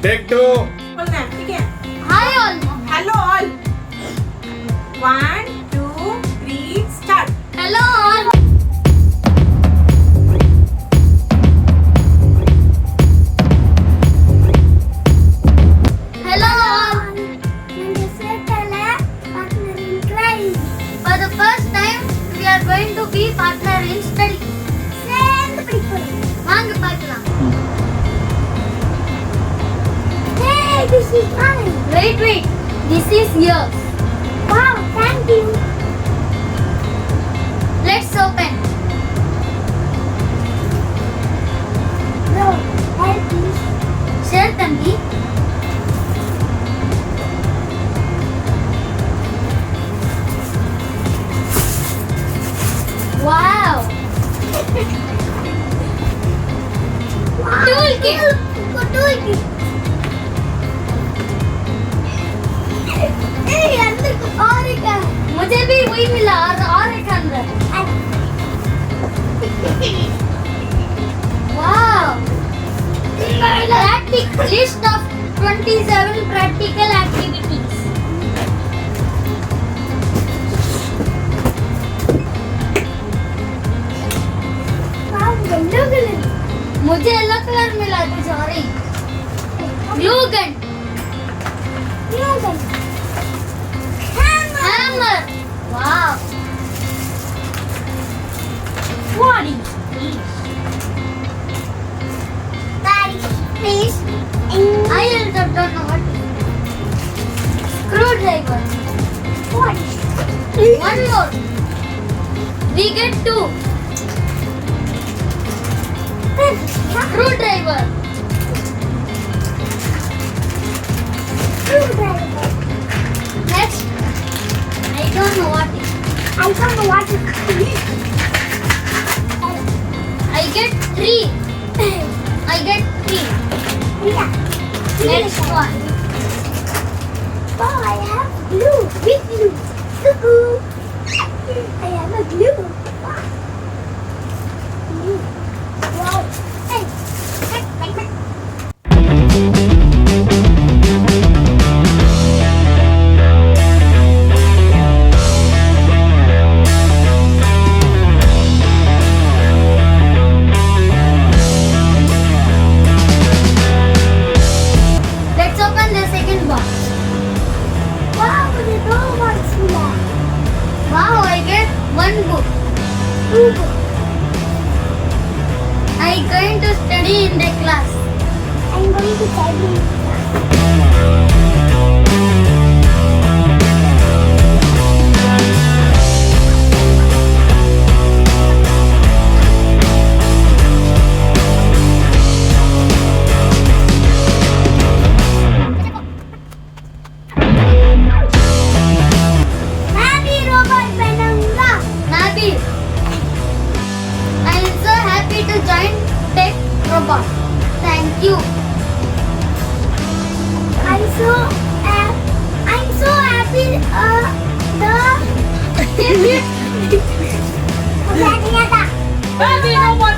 Take 2. बोलना है, ठीक है? Hi all. Hello all. 1, 2, 3, start. Hello all. Hello all. For the first time, we are going to be partner in study. வாங்க பார்க்கலாம். Hey, this is mine. Wait. This is yours. Wow, thank you. Let's open. No, help me. Share Tanvi. Wow. Toolkit. Toolkit. Hey, अंदर कुछ और है. मुझे भी वही मिला और एक अंदर. Wow. List of 27 practical activities. Wow, yellow color. मुझे येलो कलर मिला कुछ और ही. Glue gun. Yellow color. Hammer. Wow. What is this? Daddy, please. I don't know what it is. Screwdriver. What? One more. We get 2. Screwdriver. Screwdriver. Next. I don't know what it is. I don't know what it is. I get 3. I get 3. Yeah. Next one. Oh, I have glue. Big glue. Cuckoo. I have a glue. Wow. Glue. Wow. Hey. Let's open the second box. Wow, the robots here. Wow, I get 1 book. 2 books. I going to study in the class. I'm going to study. मैं भी robot बनूंगा. Nabi, I am so happy to join Tech Robot. Thank you. I'm so happy. मैं भी robot